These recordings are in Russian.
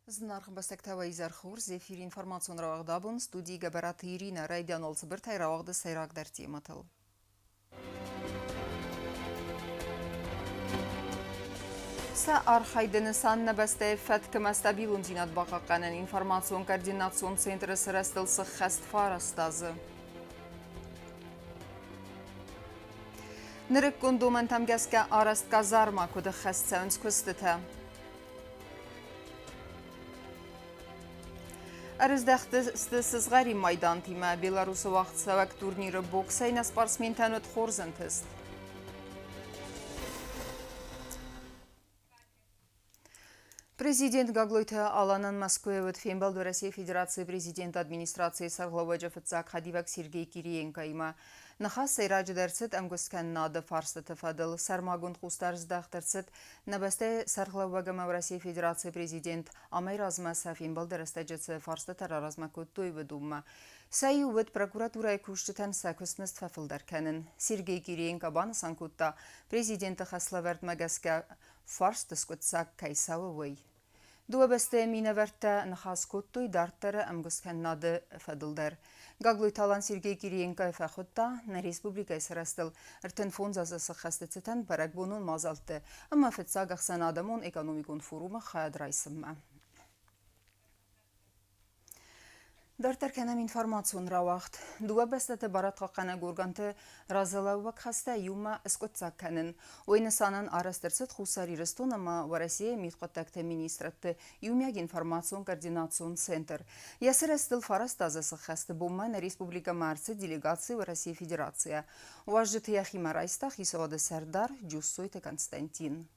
Знарх бастектава изархур, зефир информацион равагдабун, студии габарат Ирина, райдиан олцыбыртай равагды сайрак дартиематыл. Са архайдыны санна бастай фәткіма стабилун зинат бақаққанын информацион координацион центры сырастылсы хаст фарастазы. Нырык гундуман тамгаска араст казарма куды хаст сәунс күстіті. Арыздахты сызғари майдан тима Беларусы вақыт савак турниры боксайна спортсмен тәнөт хорзынтыст. Президент Гаглойта аланын Москве өтфен балды Россия Федерации президент администрации сарглауы жафытсак Хадивак Сергей Кириенко има. Нахас сайраджы дәрсет әмгөскән нады фарсы тыфадыл. Сармагун хустарыздақтырсет набасты сарглауыгама Россия Федерации президент Амай Разма Сафин балды растаджыцы фарсы тараразма көттой выдумма. Сай увыд прокуратура күштітен сәкөсміст фәфілдар кәнін. Сергей Кириенко баны санкутта президенті хаславерт мәгәске фарс тыскутсак кайсавы вой. Дуабасты минаверта нахас көттой дарттары әмгөскән нады фәдылдар. Гаглой талан Сергей Кириенко фәхутта на республика сарастыл. Иртен фонзасы сықхастыцетен барак бонун мазалты. Амма фетса гақсан адамон экономикун форума хаядрайсымма. Дартар кәнәм информацион равақт. Дуа бәстәті барат қаққана көрганты разылауық хаста юма ұскотсақ кәнін. Ойны санын арастырсыт хусари рыстон, ама Варасия митқоттақты министратты юмяг информацион координацион центр. Ясыр әстіл фарастазысы хасты бомма на республика марцы делегации Варасия Федерация. Уажжыты яхима райстах Хисовады Сардар Джуссойты Константин.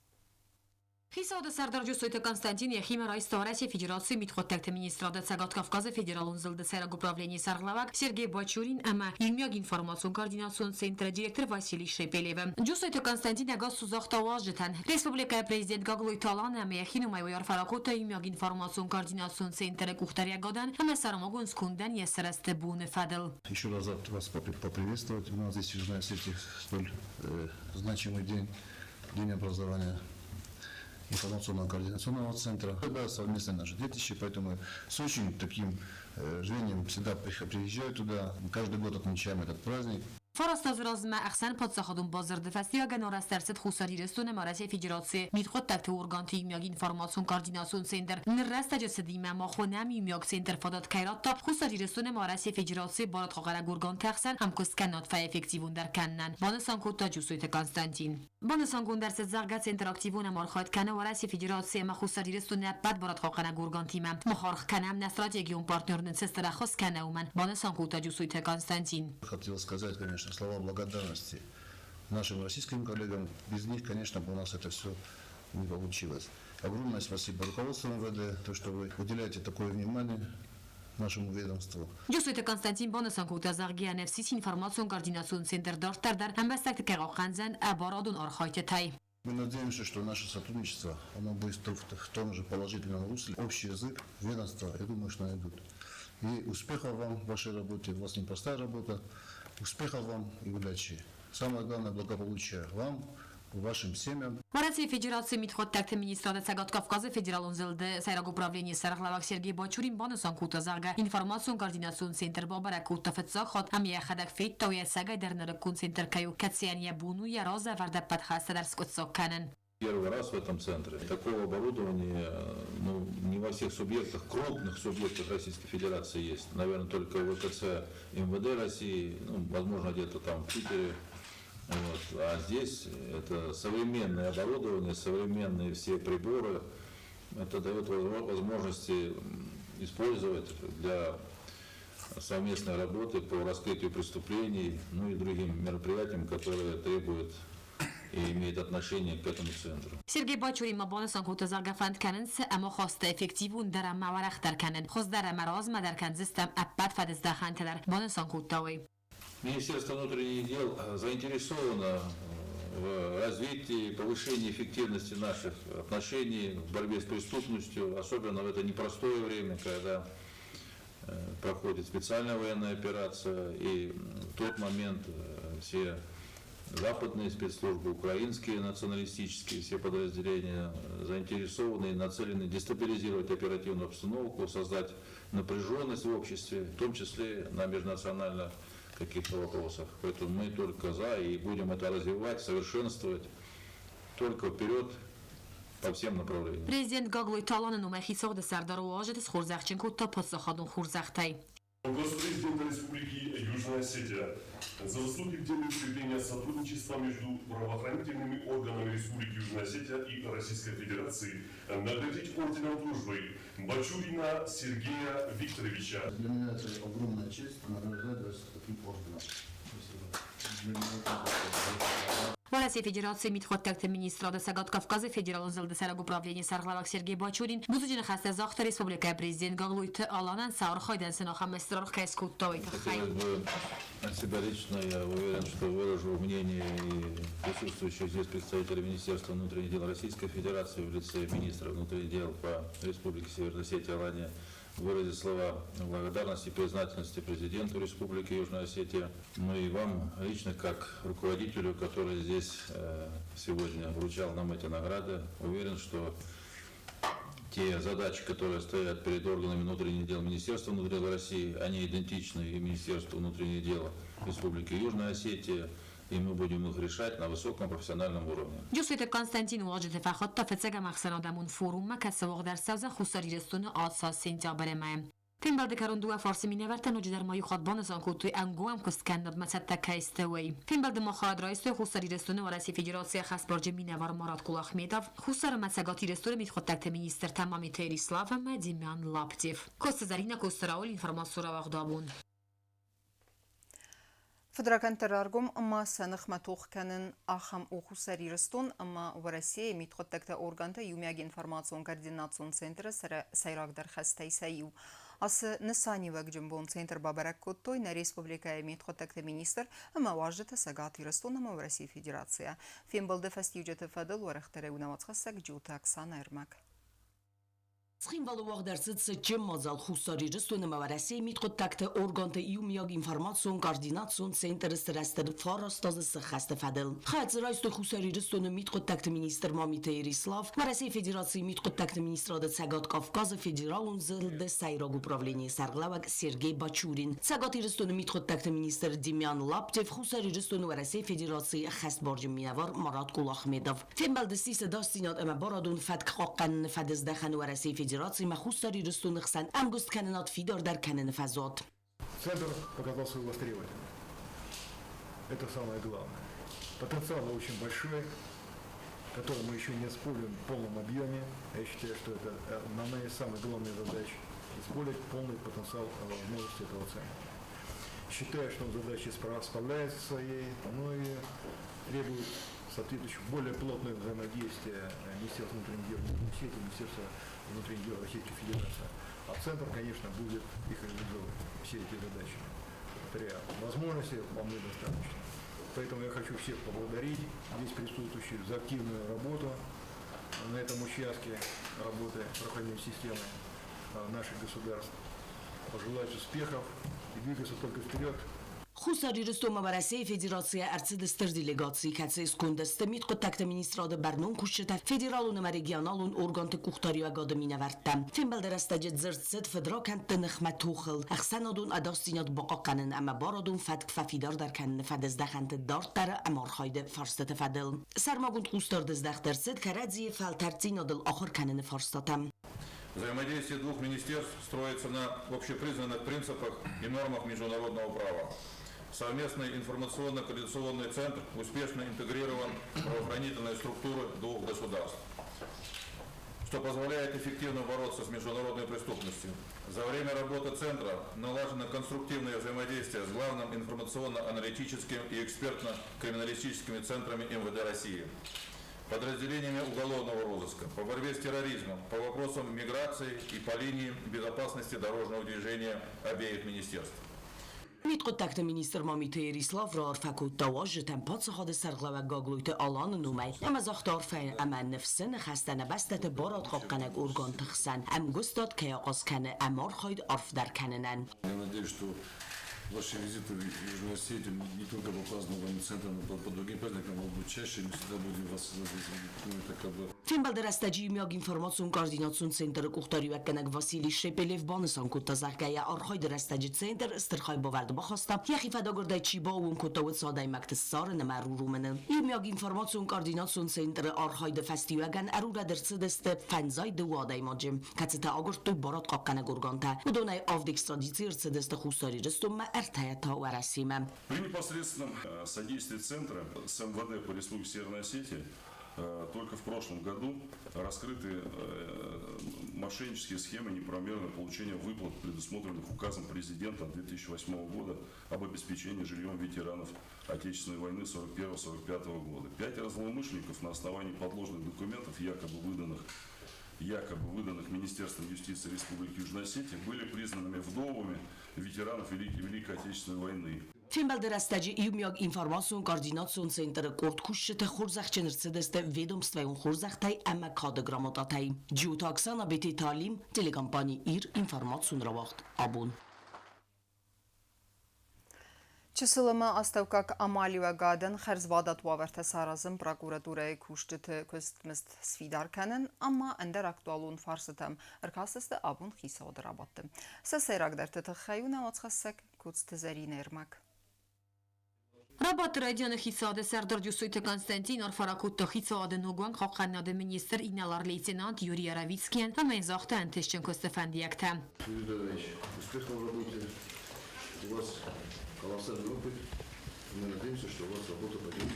Хисада Сардар Джуссойты Константин Яхима Райста Россия Федерации митхоттакты министрада Цагат Кавказа федералун зылды сайраг управление Сарглавак Сергей Бачурин ама юмяг информацион координацион центра директор Василий Шепелев. Джуссойты Константин агас сузахта важжитан. Республика президент Гаглой талан ама Яхину майваяр фаракота юмяг информацион координацион центра кухтария годан ама сарамагун скундан ясарасты буны фадл. Еще раз вас поприветствовать. У нас здесь в Южной Осетии столь значимый день образования информационно-координационного центра. Это совместное наше детище, поэтому с очень таким рвением всегда приезжаю туда. Каждый год отмечаем этот праздник. Фарастаз разма أحسن подсахадун базарда фестиваля норастерсет хусари рестونه Россия Федерации митхот такты органти юмяг информацион координацион центр нраста جسدیما ما خونم یومیاگ سنتر فداد کیرات تا خصوصی رسونه مارسی فدراسی بارد خاطر گورگان تخسن هم کس کنات فای افکتیون در کنن بانسان کوتا جوسویت کنستانتین بانسان گون در زرگت سنتر اکتیون مارخات کنه ورسی فدراسی ما خصوصی رسونه بعد بارد خاطر گورگان تیمم مخارخ کنم نستراتژیون پارتنر نسستر خاص کنه ومن بانسان کوتا جوسویت کنستانتین. Хотел сказать, конечно, слова благодарности нашим российским коллегам. Без них, конечно, бы у нас это все не получилось. Огромное спасибо руководству МВД, то, что вы уделяете такое внимание нашему ведомству. Джусуйте Константин Бонасан Кутазаргия нефсис информацион координацион центр дартардар хамбастак кегоханзан абарадун архайтай. Мы надеемся, что наше сотрудничество оно будет в том же положительном русле. Общий язык, ведомства, я думаю, что найдут. И успехов вам в вашей работе. У вас непростая работа. Успехов вам и удачи. Самое главное, благополучия вам, вашим семьям. Россия Федерации митхоттакты министрада Цагат Кавказа федералун зылды сайраг управление Сарглавак Сергей Бачурин бонусан Кутазарга информацион координацион центр бабара кута фетсахот ам яхадак фейт тауя сагай дернеркун центр каю кациания буну я роза варда подхаста дар скотсокканен. Первый раз в этом центре. Такого оборудования не во всех субъектах, крупных субъектах Российской Федерации есть. Наверное, только в ВКЦ МВД России, возможно, где-то там в Питере. Вот. А здесь это современное оборудование, современные все приборы. Это дает возможности использовать для совместной работы по раскрытию преступлений, и другим мероприятиям, которые требуют и имеет отношение к этому центру. Сергей Бачурин мабонасан Кутазарга фантканенс ама хосте эффективун дара маварахтар канен. Хос дара мароз мадаркан зистам аппат фадездахантелар бонасан Кутауи. Министерство внутренних дел заинтересовано в развитии и повышении эффективности наших отношений в борьбе с преступностью, особенно в это непростое время, когда проходит специальная военная операция, и в тот момент все западные спецслужбы, украинские националистические все подразделения заинтересованы и нацелены дестабилизировать оперативную обстановку, создать напряженность в обществе, в том числе на межнациональных каких-то вопросах. Поэтому мы только за и будем это развивать, совершенствовать только вперед по всем направлениям. Президент Гаглой Таланын умехисог де Сардару ажет схурзахченко та подсахадун хурзахтай. Госпрезидента Республики Южная Осетия за заслуги в деле укрепления сотрудничества между правоохранительными органами Республики Южная Осетия и Российской Федерации наградить орденом дружбы Бачурина Сергея Викторовича. Для меня это огромная честь награждать вас таким орденом. Спасибо. Для меня это... Россия Федерации митхоттакт министра Сагат Кавказа федерален зелдесераг управление Сарглавак Сергей Бачурин бузуджин хасте захта республика президент Гаглуйт Аланан Саур Хайден Сеноха Местрар Кайскуттовой. Хотелось бы от себя лично, я уверен, что выражу мнение и присутствующих здесь представителей Министерства внутренних дел Российской Федерации в лице министра внутренних дел по Республике Северная Осетия Алания выразить слова благодарности и признательности президенту Республики Южная Осетия, ну и вам лично, как руководителю, который здесь сегодня вручал нам эти награды. Уверен, что те задачи, которые стоят перед органами внутренних дел Министерства внутренних дел России, они идентичны и Министерству внутренних дел Республики Южная Осетия, и мы будем их решать на высоком профессиональном уровне. Джусвите Константин واجد فخط تفتزگ مخزن دامون فوروم که سوق در سوز خساری رستون آساس سنتیابر ما. تیم بعد کارون دو فارسی می نورتن و جدر مای خود بانسان که توی انگوام کست کندد مثل تکایستوی. تیم بعد مخاطر رئیس خساری رستون و رئیس فدراسیون خاص برج می نور مراد کلاخ میداف. خسار مسئولیتی رستون می خود تکت مینیستر تمامی تریسلاف مدیمیان لابتیف. کست زرینه کستراول اینفرماسیون را وقدابون. فدركان ترارجم أما سنخمتوخ كانن أخم أخوسري رستون أما ورسية متخطكتا أورغانتا يومياج إنفرماسيون كارديناتسيون سنتر سيراك در خستي سيو أس نساني وق جنبون سنتر بابرك كوتوي نا ريسبوبليكا متخطكتا مينيستر أما واجدتا ساقاتي رستون أما ورسية فيدراتسيا فين بلد فستيوجة فضل ورختريونا واتخسك جوتاك سانا إرماك Схимвало вагдерсит сечем мазал хусари рестуне мавараси митхоттакте органте иумиаг информацион координацион центр стрестер фарастаз схаст фадел хац райст хусари рестуне митхоттакте министр мамите Ирислав России Федерации митхоттакте министра Сагат Кавказа федералун зелде сайраг управление Сарглавак Сергей Бачурин Сагат рестуне митхоттакте министр Демьян Лаптев хусари рестуне России Федерации хаст борж минавар Марат Кулахмедов фембалдси сдастинат ама барадун фатк хакан фадездахан России Федерации махустари рестун хсан амгуст каненат фидор дар канен фазот. Центр показал свою востребовательность. Это самое главное. Потенциал очень большой, который мы еще не используем в полном объеме. Я считаю, что это одна из самых главных задач – использовать полный потенциал возможности этого центра. Считаю, что он задачи справляется своей, но и требует соответствующего более плотное взаимодействие Министерства внутренних дел России и Министерства внутренних дел Российской Федерации. А Центр, конечно, будет их реализовывать, все эти задачи. Повторяю, возможностей вполне достаточно. Поэтому я хочу всех поблагодарить, здесь присутствующих, за активную работу на этом участке работы правоохранительной системы наших государств. Пожелать успехов и двигаться только вперед. Хусари рестума России Федерация арцидестер делегации кацис кундесте митхоттакте министрада барнун кушчета федералун ва регионалун органте кухтари ва гадамина вартам фембалдерастаджет зерцет федракант нахматухл ахсанадун адастинат бақақанын ама барадун фатк фафидар дар кан фадездахант дартар амар хайде фарстат фадел сармагун хустар дездахтерсет карадзи фалтарцинадл ахыр канын фарстатам. Взаимодействие двух министерств строится на общепризнанных принципах и нормах международного права. Совместный информационно-координационный центр успешно интегрирован в правоохранительные структуры двух государств, что позволяет эффективно бороться с международной преступностью. За время работы центра налажено конструктивное взаимодействие с главным информационно-аналитическим и экспертно-криминалистическими центрами МВД России, подразделениями уголовного розыска, по борьбе с терроризмом, по вопросам миграции и по линии безопасности дорожного движения обеих министерств. متقطعت مینیستر مامیته ایریسلاف را فکوت دواج تنپات سخاد سرغلا و گاگلویت آلان نومی اما زختار فین اما نفسن خستن بستت بارات خاقنک ارگان تخسن ام گستاد که آقاز کنه امار خواهید عرف در کننن. Я надеюсь, что ваши визиты в Южную Осетию не только по празднованию центра, но по другим праздникам могут быть чаще. Мы всегда будем вас это как бы... Ֆինբալդերաստաջի միակ ինֆորմացիոն կոորդինացիոն ցենտրը կուխտարիվակ կնակ Վասիլի Շեպելև բանսան կուտազարկայա արխայ դրաստաջի ցենտր ստրխայ բովարդ բախոստա Եխի ֆադագորդայ բոուն կուտովը սադայ մակտսարը նմարուրումն ի միակ ինֆորմացիոն կոորդինացիոն ցենտրը արխայ դ ֆեստիվալական արուրա դրցդստե ֆանզայ դուադայ մոջեմ կացտա ագորտու բորոտ կապկանը գորգանտա ուդոնայ ավդիքս տրադիցիա ցդստը խուսարի ռստում արտայա վարասիմը При непосредственном содействии Центра с МВД по Республике Северная Осетия только в прошлом году раскрыты мошеннические схемы неправомерного получения выплат, предусмотренных указом президента 2008 года об обеспечении жильем ветеранов Отечественной войны 41-45 года. 5 злоумышленников на основании подложных документов, якобы выданных Министерством юстиции Республики Южная Осетия, были признанными вдовами ветеранов Великой Отечественной войны. Ֆինբալդերաստաջի ի միակ ինֆորմացիոն կոորդինացիոն ցենտրը կորտքուշը խորզախչներ ցդստե ведомствоյուն խորզախտայ ամակադ գրամոտատայ ջութաքսանա բետի տալիմ տելեկամպանի իր ինֆորմացիոն ռավախտ աբուն ЧСЛМ Астевкак Амалива Гаден Херзвадат Ваверте Саразм прокуратурой куштыты көстміст свидарканын, амма әндер актуалун фарсытым, ыркасысты абун хисаудыр абатты. Сәсайрагдарды тұққайуна отқассак, көтсті зәріне ермак. Рабат радионы хисады Сәрдар Дюсуйты Константин Орфаракутты хисады нугуан қаққанады министр Иналар лейтенант Юрий Аравицкин, амай зақты әнтешчен көстіфәндиякті. Успехов в работе. У вас колоссальный опыт. Мы надеемся, что у вас работа пойдет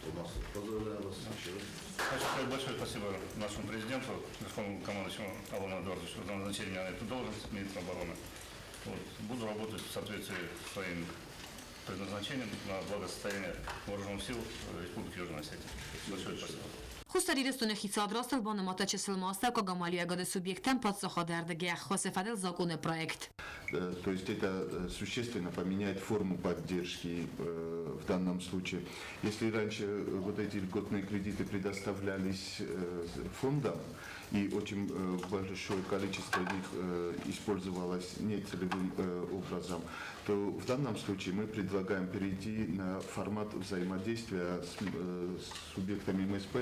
по маслу. Поздравляю вас еще раз. Большое спасибо нашему президенту, Верховному командующему Алану Эдуардовичу за назначение меня на эту должность министра обороны. Буду работать в соответствии с своим предназначением на благосостояние вооруженных сил Республики Южная Осетия. Большое спасибо. Хустари рестуны хитсадрастал банамата числмаста Кагамали агады субъектам подсохадердеге хосефадел законный проект. То есть это существенно поменяет форму поддержки в данном случае. Если раньше вот эти льготные кредиты предоставлялись фондам, и очень большое количество них использовалось нецелевым образом, то в данном случае мы предлагаем перейти на формат взаимодействия с субъектами МСП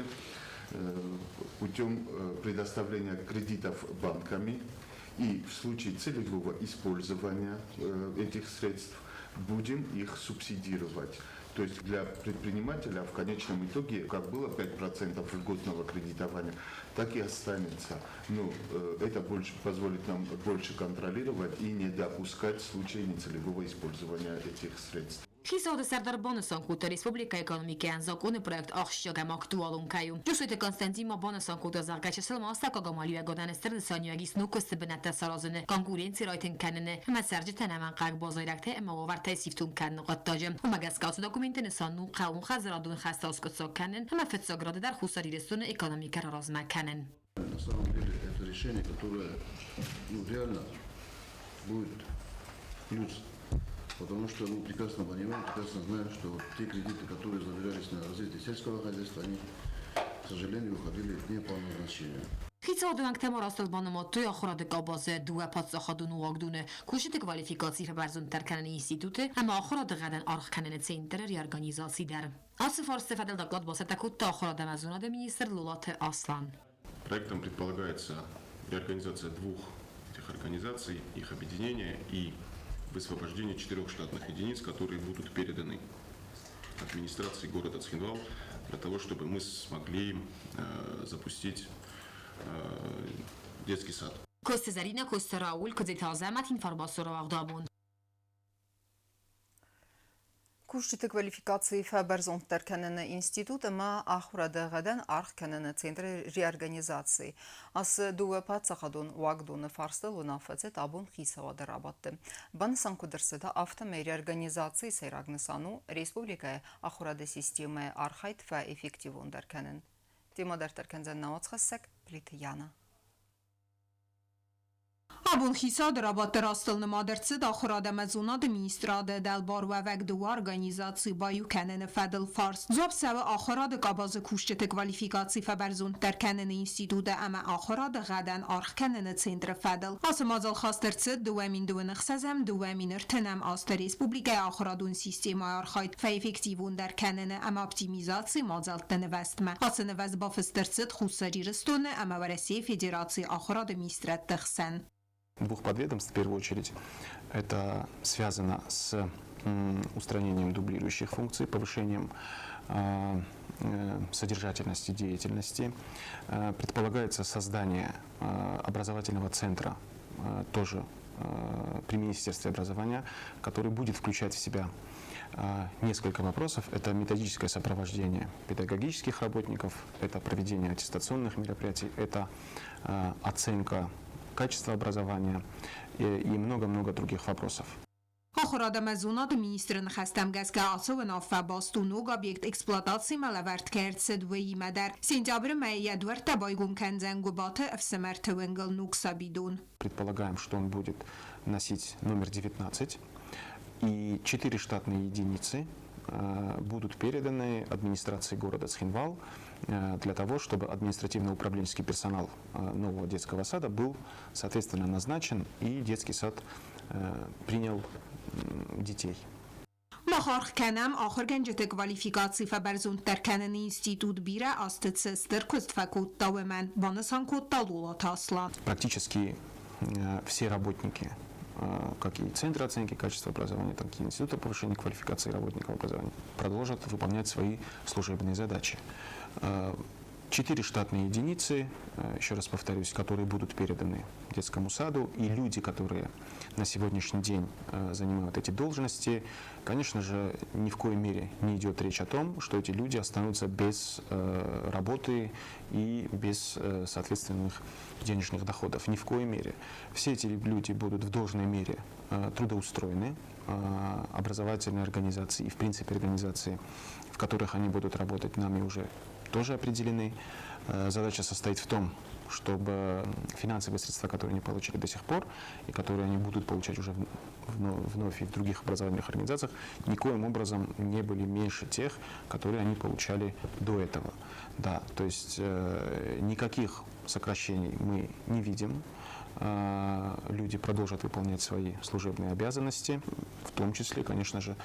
путем предоставления кредитов банками. И в случае целевого использования этих средств будем их субсидировать. То есть для предпринимателя в конечном итоге, как было 5% льготного кредитования, так и останется. Но это позволит нам больше контролировать и не допускать случаи нецелевого использования этих средств. Хисады Сәрдар Бонасан кута Республика экономикаян законы проект ахшчагам актуалун каю. Джусуйте Константима Бонасан кута заргача сылмаста Кагамали агодан стернсаньягис нукосты бенатта саразыны конкуренция райтын каныны ама сәржитен аман қаг бозайракте ама овартай сифтун канны қаттажым. Ама газкасы документini санну қаун хазырадун хастас кутсок канын ама фетсограды дар хусари ресуны экономика разма канын. На самом деле это решение, которое реально будет плюс. Потому что мы прекрасно понимаем, прекрасно знаем, что вот те кредиты, которые заверялись на развитие сельского хозяйства, они, к сожалению, уходили не по назначению. Хитсадуанг темарастал банамату ахрады кабазы дуа подсахадун уагдуны кушите квалификации фабарзун терканен институты ама ахрады гаден архканен центр реорганизации дар. Асыфар стефадел доклад басатакут ахрады мазунады министр Лулаты Аслан. Проектом предполагается реорганизация двух этих организаций, их объединение и высвобождение 4 штатных единиц, которые будут переданы администрации города Цхинвал для того, чтобы мы смогли запустить детский сад. Косты Зарина, Косты Рауль, Кодзитазамат, информацию Равдабун. Кушчиты квалификации Фаберзон терканена института ма ахурада гаден архканена центр реорганизации. Ас дуа пацахадун вагдун фарстыл унафацет абун хисавада рабатты. Бансан кудырсыда автоме реорганизации сайрагнысану республикая ахурада системы архайт фа эффективун терканен. Тимадар терканзен наоцхассак плиты Яна. Abun xisa rabat rastlını madırtsı axırada mezunad ministrade delbar ve vegdu organizacji bayu kenene fedel fars. Zob seve axırada qabazı kuşçete kvalifikacji feberzun der kenene institude ama axırada gaden arx kenene centre fedel. Asım azal xastırtsı duvemin duvenıxsezem duveminir tenem asta respublikaya axıradun sistema arxayt fe efektivun der kenene ama optimizacji mazalt nevestme. Ası nevest bafıstırtsı xusaciristone ama veresi federacji axırada ministret tıxsen. Двух подведомств, в первую очередь, это связано с устранением дублирующих функций, повышением содержательности деятельности. Предполагается создание образовательного центра тоже при Министерстве образования, который будет включать в себя несколько вопросов. Это методическое сопровождение педагогических работников, это проведение аттестационных мероприятий, это оценка качества образования и много-много других вопросов. Axırada mezunad ministrin xəstəm gəzgə açı və nafə bastunuq obyekt eksploatasi mələvərt kərtsə dvəyi mədər. Сентябрь məyə dvərtə baygum kənzən gubatı əfsəmər tüvəngəl nuqsa bidun. Предполагаем, что он будет носить номер 19, и 4 штатные единицы будут переданы администрации города Цхинвал для того, чтобы административно-управленческий персонал нового детского сада был, соответственно, назначен, и детский сад принял детей. Maxarx kənəm axır gəncətə kvalifikasi fəbərzun tərkənən institut birə astıtsızdır küstfəkut davəmən banısan koddaluла taslan. Практически все работники, как и Центра оценки качества образования, так и Института повышения квалификации работников образования, продолжат выполнять свои служебные задачи. 4 штатные единицы, еще раз повторюсь, которые будут переданы детскому саду, и люди, которые на сегодняшний день занимают эти должности, конечно же, ни в коей мере не идет речь о том, что эти люди останутся без работы и без соответственных денежных доходов. Ни в коей мере. Все эти люди будут в должной мере трудоустроены. Образовательные организации и, в принципе, организации, в которых они будут работать, нами уже тоже определены. Задача состоит в том, чтобы финансовые средства, которые они получили до сих пор, и которые они будут получать уже вновь и в других образовательных организациях, никоим образом не были меньше тех, которые они получали до этого. Да, то есть никаких сокращений мы не видим. Люди продолжат выполнять свои служебные обязанности, в том числе, конечно же,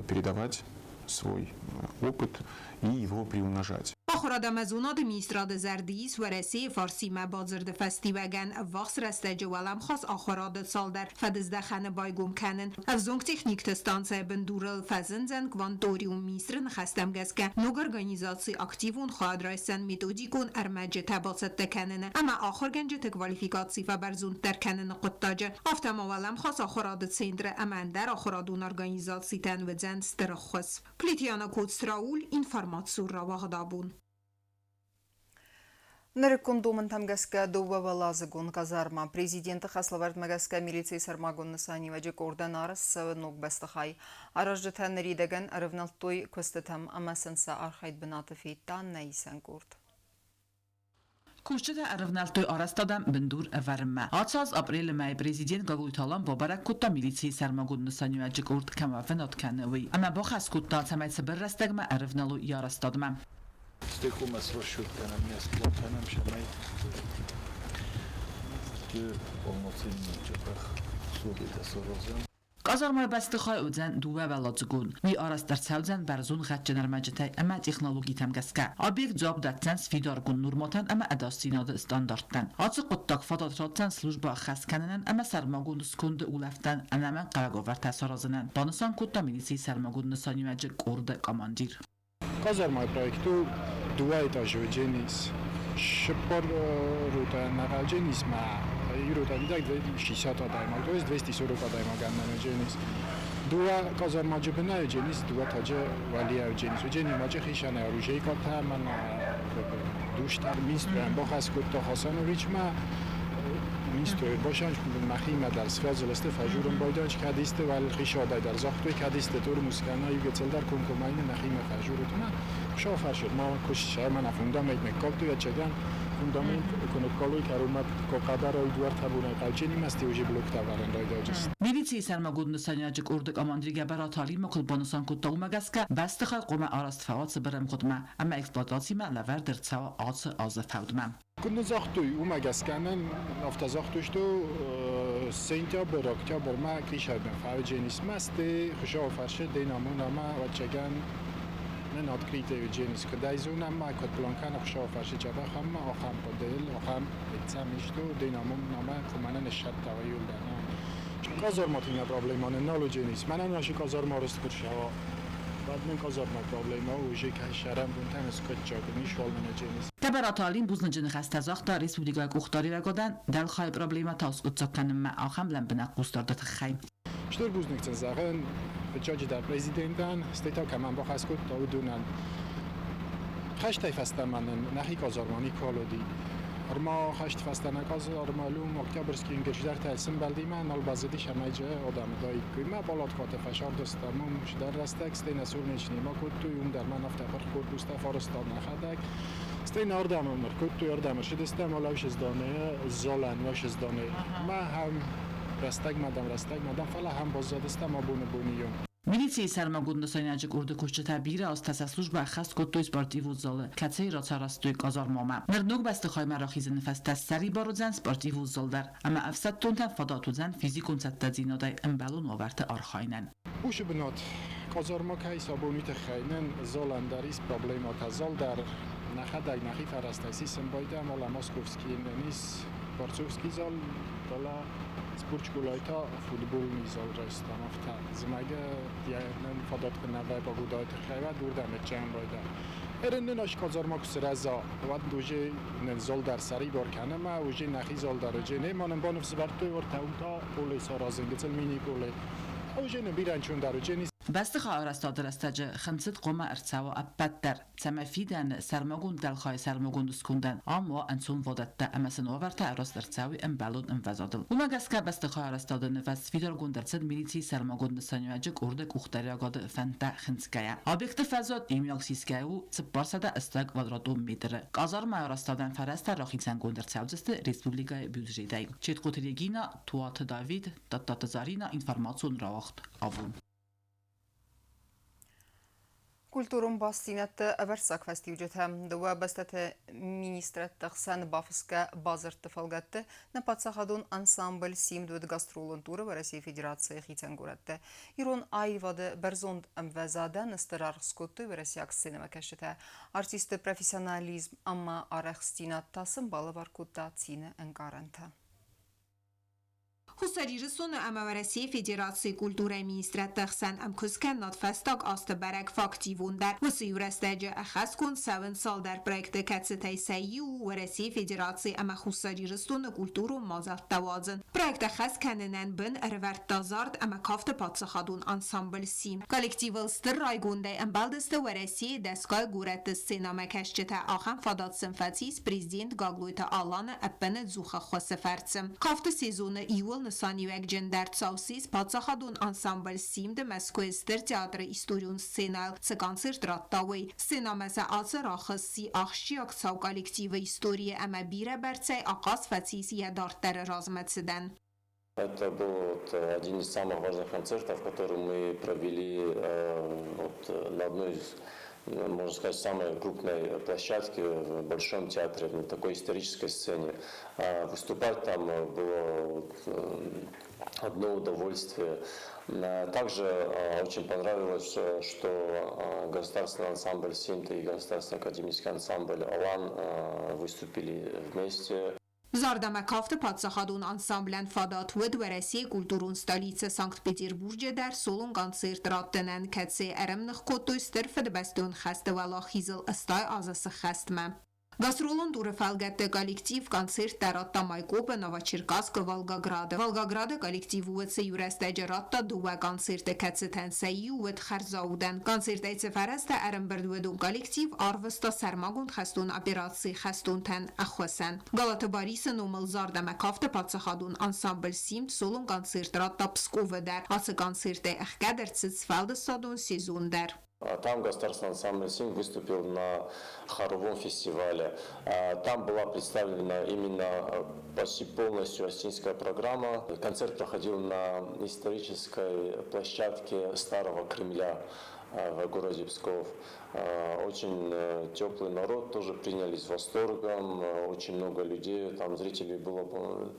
передавать свой опыт и его приумножать. Axırada mezunad ministrade zerdiyis veresi farsi mebazırdı festivagen vaxs restece velem xas axırada salder fedizde xane baygum kenin. Evzong teknik testanse bindurel fezinzen kvantorium ministrin xestem gezke nog organizacji aktivun xadraysen metodikun ermece tebaset tekenine. Ama axır gence kvalifikacji feberzun terkenine qıttaca. Aftama velem xas axırada centre emender axıradun organizacji tenvizen stırıxız. Plitiana kod straul informatsur ravağdabun. Нарекондумын тамгаска довавалазыгун казарма. Президенты Хаславард магаска милиции сармагун насани ваджик орданарас савынук бастахай. Аражжатан ридеген арывналтуй көстетам амасынса архайд бинатыфейттан найсан курд. Кушчета арывналтуй арастадам бindur эварма. Атсаз апрель май президент гагуйталан бабарак кутта милиции сармагун насани ваджик орд камафенат каневи. Ама бахас кутта самайца беррастагма арывналу ярастадма. Стиху масрошут канам мяско канам шамай. Ки полноценный чапах судит асорозан. Казармай бастыхай удзан дува баладжгун. Ми арастарцалзан барзун гатчанар маҗитай ама технологий тамгаска. Объект job датсан сфидаргун нурмотан ама адастинады стандарттан. Ацы куттак фототротсан служба хаскананан ама сармагун скунды улафтан анаман караговар тасаразынан. Банысан кутта милиции сармагун насанимаҗи корда командир. Казармай проекту двуэтажный дженис. Шепор рута нарадженис ма. Юрута видак 260 дайма, то есть 240 дайма ганнан дженис. Дуа казарма джебна дженис, дуа таджа валия дженис. Джени маджи хишана оружие ката ман душтар мистран бахас кутта Хасанович ма мистер башанч махима дар связаласте фажурун байданч кадисте вал хишада дар захтуй кадисте тур мускана югецел дар конкомайне махима фажурутна шофашуд ма куш шармана фундамент мекопту я чаган фундамент экономикалой карумат кокадарои дуартабуна калчени масти уже блок таварен райдаджис. Միլիցիի սարմագունդը սանյաջիկ ուրդիկ ամանդրիգա բարաթալի մոքլ բոնուսան կուտող մագասկա բաստխա قوم արաստֆաոց բրեմ խոդմա ամա էքսպլուատացիա լավար դրցավ ածը ազաֆաուդմա Күнне захтуй умагасканен автозахтушту сентябрь октябрь ма кришаден фавженис масте хушо фарше динамонама вачаган من открытие Евгенис, когда изуна ма код планкана хушо фарше чаба хамма ахам подел ахам бетсамишто динамон нама кумана нешат таваюлдана казар матина проблемане налодженис мана наши казар марост куршава بعد من کازار ما پروبلم ها و جیک شرم بودن از کد جاگنی شوال منجنیس. تبراتالین بوزنجن خستازاخ تا ریسپوبلیکای کوختاری راگودن دل خای پروبلم تاس اتساکن ما آخام لم بنا قوستاردت خیم. شتر بوزنکتن زاغن بجاج در پرزیدنتان استیتا کمان با خسکوت تا ودونن. خشت فستان من نخی کازارمانی کالودی. ارما خشت فستان کازار معلوم اکتبرسکی انگلیس در تلسم بلدی من البازدی شمایجه آدم دایی که ما بالات کات فشار دستمون در رستک استین اسول نشنی ما کد توی اون در من افتخار خود دوست فارستان نخدک استین آردم امر کد توی آردم شد استم علوش از دانه زالن وش از دانه ما هم رستک مدام فلا هم بازاد استم آبونه بونیون Միլիցիի սարմագունդը սանյաջիկ ուրդը կուշչտաբիրը աստասա служба խաստ կոտոյ սպորտիվ ուզոլը կացեի ռոցարաստույ կազարմոմա Նրնուկ բաստխոյ մարախիզը նվաստաս սարի բարուձան սպորտիվ ուզոլդար Ամա ավսատ տունտան ֆադատուձան ֆիզիկուն ծատտadzինոդայ ըմբալուն օվարտը արխայնան Ուշը բնոտ կազարմոքայ սաբոնույթը խայնեն զոլանդարիս պրոբլեմատա զոլդար նախադայ նախի ֆարաստայսի սմբոյդա մոլա մոսկովսկիինենիս Պորցովսկի զոլ դոլա Спортшколайта футбольный зал Ростовта. Змага диагнен фадат кнава погодает хайва дурда мечем байда. Эрен наш казармак сраза вад дuje нен зал дар сари бар канама уже нахи зал дар جنه манен банов сбартой ортаунта поле саразенгецел мини поле. Уже не биран чун дар جنه بستخ آرستاد رستاج خمسة قوم ارتساو أبتر سمفيدن سرماگون دل خای سرماگون دسکوندن اما انسون وادت تا امسن آورت آرست ارتساوی امبالون امفزادل. اونا گسکه بستخ آرستاد نفس فیدار گوندرسد میلیتی سرماگون دستانیاجک ارده کوختری آگاد فنتا خنسکایا. آبیکت فزاد ایمیاکسیسکایو سپارساده استاگ والرادو میدره. کازار ما آرستادن فرست راخیتن گوندرساوزست ریسپوبلیکای بیوزریدای. چیت کوتریگینا توات داوید دات زارینا اینفرماسیون راوخت آبون. Культурум бастинатты аварсак фестивджетем дова бастате министрат тахсан бафска базар тфалгатты на подсахадун ансамбль симдуд гастролун туры в России Федерации хитенгуратты. Ирон айвады берзонд амвазада настырар скотты в России аксинема кашете. Артисты профессионализм амма арахстинат тасым балы варкутта цины энгаранта. Хусаририсун России Федерации культуры министрата Хсан Амкускан надфестаг астбарак фактивундар высыюрастаджа ахаскун 7 сал дар проекты кацетай сайю в России Федерации ама хусаририсун культуру мазат тавазын. Проект ахас каненен бен эрверт тазард ама кафты патсахадун ансамбль сим. Коллективл стыр райгундай амбалдысты в России дескай гуретты сценама кашчета ахам фадат симфатис президент Гаглуйта Алана аппене зуха хосеферцем. Кафты сезоны июл Նսանիվեք ջնդար ծավսիս բացախադուն անսամբլ սիմդը մեսկոեստր թեատրը իստորիուն սցենալ ցկանցեր տրատտավի սցենամեսա ացը ռախսի ախշի ակցավ коллективы истории ама бира берцей aqas фацис ядартары размецден. Это был один из самых важных концертов, который мы провели на одной из, можно сказать, самой крупной площадке в Большом театре, на такой исторической сцене. Выступать там было одно удовольствие. Также очень понравилось, что государственный ансамбль Синт и государственный академический ансамбль Алан выступили вместе. Зардамакафты подсахадун ансамблен фадат вед в России культурун столицы Санкт-Петербурге дар солун концерт раттенен кэтсе эремных коттой стырфед бастун хастевала хизл астай азасы хастма. Гастролон дуре фалгатте коллектив концерт таратта Майкопа Новочеркасск Волгограда. Волгограда коллектив уэдсе юрестеджа ратта дуа концерте кэтсетен саи уэд харзауден. Концерт эйце фараста эрембердуэдун коллектив арвеста сармагун хастун операции хастун тен ахвасен. Галата Бориса номал зардама кафте пацахадун ансамбль симт солун концерт ратта Пскове дар. Асы концерте эхкадер цицфалдестадун сезон дар. Там государственный ансамбль «Синг» выступил на хоровом фестивале. Там была представлена именно почти полностью осетинская программа. Концерт проходил на исторической площадке Старого Кремля в городе Псков. Очень теплый народ, тоже принялись с восторгом, очень много людей, там зрителей было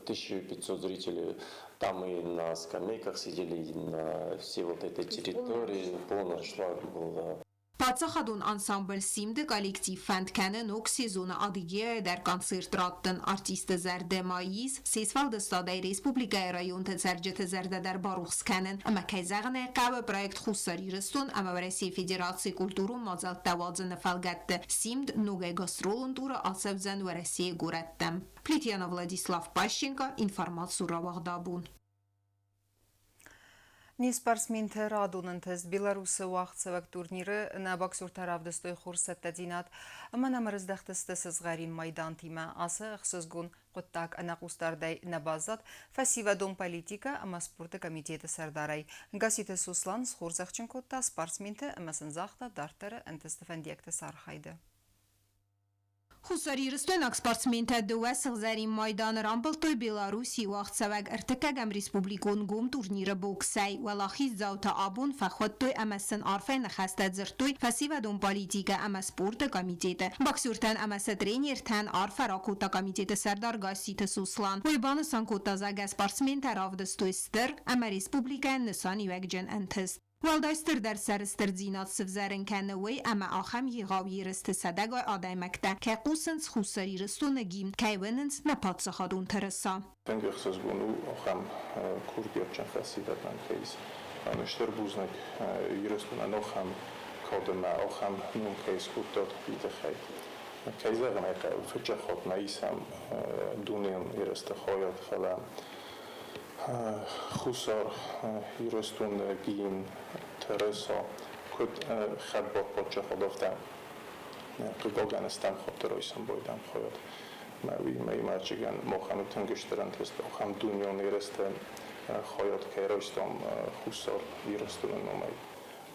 1500 зрителей, там и на скамейках сидели, и на всей вот этой территории, полная шла была. Բացախադուն անսամբլ Սիմդը կոլեկտիվ ֆանդքանը նոք սեզոնը ադիգե դեր կոնցերտ ռատտն արտիստը զերդեմայիս սեսվալդը ստադայ ռեսպուբլիկայի ռայոն թերջեթը զերդադար բարուխսքանն ամակայզաղն է կավը պրոյեկտ խուսարի ռստուն ամավարեսի ֆեդերացի կուլտուրում մազալ տավազը նվալգատը Սիմդ նուգայ գաստրոլուն տուրը ասավզան վարեսի գուրատտեմ Պլիտյանը Վլադիսլավ Պաշենկա ինվարմացու ռավաղդաբուն Նիսպարսմինթը ռադունն թես Բելարուսը ուաղցավակ տուրնիրը նա բաքսուրթարավ դստոյ խուրսետ տադինատ ամանամրыздախտստը սզղարին մայդան թիմը ասը խսզգուն قطاك أنا قستارداي نبازات فسيفادون بوليتيكا أما سبورت كوميتية سرداري غاسيت سوسلان سخور زخچن كوتا سبارسمينت أما سنزاختا دارتر أنت استفنديك تسار خايده Խուսարի ռստոնակ սպարսմենթը դուա սղզարի մայդան ռամբլտոյ Բելարուսի ուաղցավակ ըրտկագամ ռիսպուբլիկոն գում տուրնիրը բոքսայ վալախի զավտա աբուն ֆախոտտոյ ամասն արվայ նխաստա ձրտոյ ֆասիվադոն պոլիտիկա ամա սպորտը կոմիտետը բաքսուրտան ամասը տրեներթան արֆարակոտա կոմիտետը սարդար գասիթը սուսլան ոյբանը սանկոտա զագա սպարսմենթը ռավդստոյ ստր ամա ռիսպուբլիկան նսանի վեգջեն ընթս Վալդայստր դեր սարստր ձինած սվզարն կաննվեի ամա ախամ եղավ երստը սադագոյ ադայմակտա կե կուսնց խուսարի ռստոնը գիմ կայվեննց նապացախադուն թրսա Tengih sezonu ախամ քուրդիոչան ֆասիդական կեյս անշտր բուզնակ երստոնան ախամ կոդմա ախամ նուն կեյս կուտոտ իդխայ կեյզաղն եկա ֆճա խոտնայիսամ դունին երստը խոյատ խալա خسار یرستون گین ترسا کد خبر پاچه خدافتم قباگن استم خاطر ایسم بایدم خواهد می مرچگن مخم تنگشترن تست مخم دنیا نیرستن خواهد که رایستم خسار یرستون نمی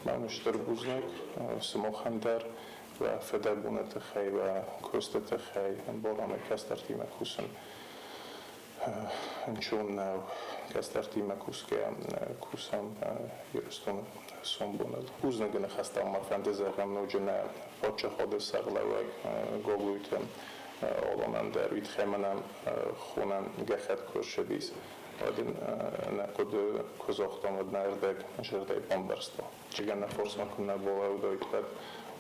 منشتر بوزنک سمخم در و فدربونت خی و کستت خی بارام کستر تیم کسن چون کسترتی مکوسکه کوسم یرستون سومبونل کوزنگن خستم مفندزه هم نوجنه پاچه خود سرلوگ گوگویتم آلانم دروید خیمنم خونم گخت کرشدیز ودین نکود کزاختم ود نردگ جرده بامبرستا چگه نفرس مکنه باو داید بد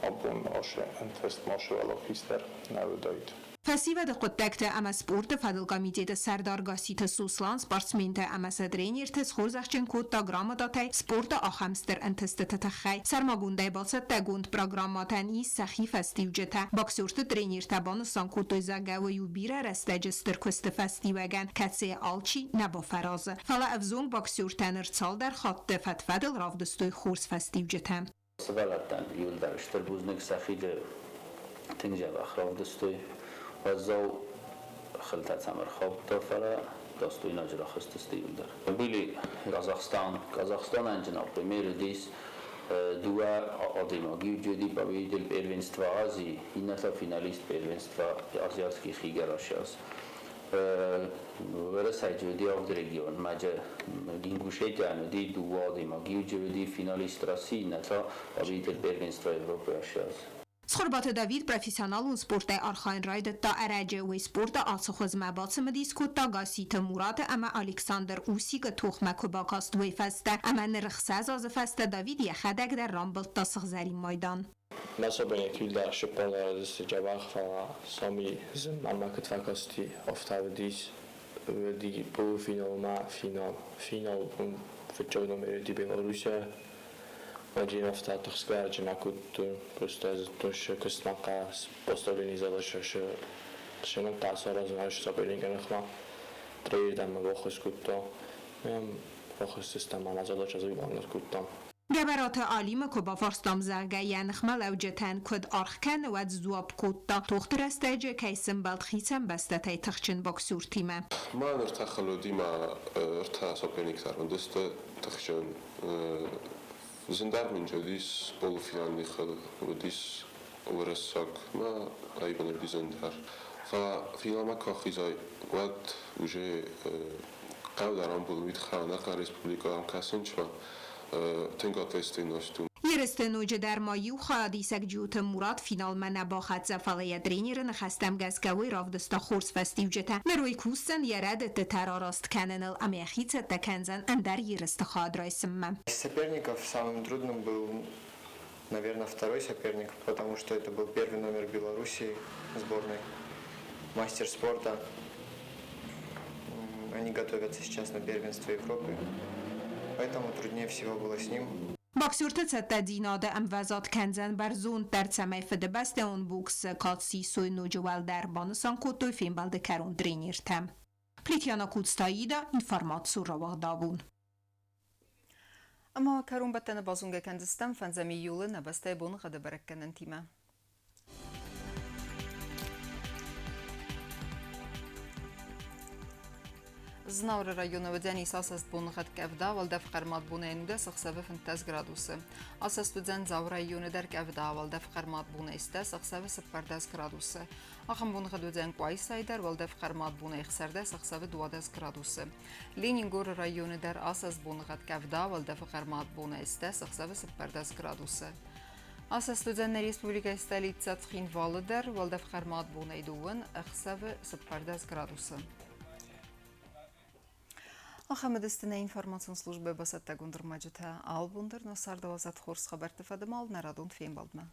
آبون آشه انتست ماشه ولا خیستر نو داید Ֆասիվադը կոտտակտը ամա սպորտը ֆադլ կոմիտետը սարդար գասիթը սուսլան սպարսմենթը ամասը դրեներթը սխորզախչեն կոտտա գրամատաթայ սպորտը ախամստր ընթստը թթխայ սարմագունդայ բացը տագունդ պրոգրամատան ի սախի ֆեստիվջետա բոքսուրտը դրեներթը բանը սանկոտոյ զագավը յուբիրա ռեստեջստր քստը ֆեստիվագան կացե ալչի նաբո ֆարազը ֆալա ավզուն բոքսուրտան ըրցալդար խատտը ֆատվադլ რავդստոյ խորս ֆեստիվջետա սվալատան յուլդար շտրբուզնիկ սախիդը تنجاب أخراف دستوي وزاو خلطات سمر خواب تفرا دستوي نجرا خست استيول در بيلي قازاقستان انجنا بريمير ديس دوا آدیماگی جدی باید دل پروینستوا آزی این نتا فینالیست پروینستوا آزیاتسکی خیگراش است ورسای جدی آف درگیون ماجه دینگوشه جانودی دوا آدیماگی جدی فینالیست راسی نتا باید دل پروینستوا اروپایش است Սխորբաթը Դավիթ պրոֆեսիոնալ ու սպորտայ արխային ռայդը տա արաջը ու սպորտը ացխոզ մաբացը մդիս կոտա գասիթը մուրատը ամա Ալեքսանդր Ուսիկը թողմա կոբակաստ ու ֆաստա ամա նրխսազ ազը ֆաստա Դավիթ յախադակ դեր ռամբլ տասղզարի մայդան Nasıl ekilde şıppalar sıcak falan sami zim ama kıtvakasti oftavdis ve digi bu final bun fıço numara di Белоруссия Один автотах скажем, а тут просто то, что костнака поставлены задачи, что нам та сора знаешь, что перенган хма, трейдам вохос кутто, вохос система на задача зубанер кутто. گبرات عالیمه که با فرستام زرگه ینخمل او جتن کد آرخکن و زواب کتا توختر استاجه که سنبالد خیسم بسته تای تخچن باکسور تیمه من ارتخلو دیما ارتا سوپرینیک تارون دست تخچن زندر جديس بولفيان وديس ورساك ما أيضا بدي زندر ففي ما كاخيزاي وقت وجه قاعد عم بقول خانة كريسبوليكا عم كاسنشوا تنقط استيناشتو Երստենոջը դարմայու խադիսակ ջութը մուրատ ֆինալ մենաբախած զավալեյա տրեները նխաստամ գազկավի ռավդստա խորս ֆեստիվջետը նրոյ քուսեն երադ տտարարաստ կանենել ամեխիցը տականզան անդար երստը խադրայսմը Соперников самым трудным был, наверное, второй соперник, потому что это был первый номер Белоруссии сборной, мастер спорта. Они готовятся сейчас на первенство Европы, поэтому труднее всего было с ним. Բաքսյուրտը ցտադինադը ամվազատ կենզան բարզուն տերցամայ ֆդբաստե on բուքս կացի սույնու ջուալ դարբանսան կոտոյ ֆիմբալդը կարուն տրենիրտեմ Պլիտյանա կուստայիդա ինֆորմացիու ռավադավուն Ama karun battana bazunga kendistan fanzami yolu nabastay bunu qada barakkanan tima Знаура района вдяни сасаст бунхат кавда валда фқармат бунайнуда сақсавы фантаз градусы. Асаст вдян зау районы дар кавда валда фқармат бунайста сақсавы сыппардаз градусы. Ахам бунхат вдян куайсайдар валда фқармат бунайхсарда сақсавы дуадаз градусы. Ленингор районы дар асаст бунхат кавда валда фқармат бунайста сақсавы сыппардаз градусы. Асаст вдян республика столица Тхинвалы дар валда фқармат бунайдуын ахсавы сыппардаз градусы. Ахамедистіне информацион службы басатта гундырмаджыта ал бундыр, но сардавазат хорс хабар тефадым ал нарадун фейм балдма.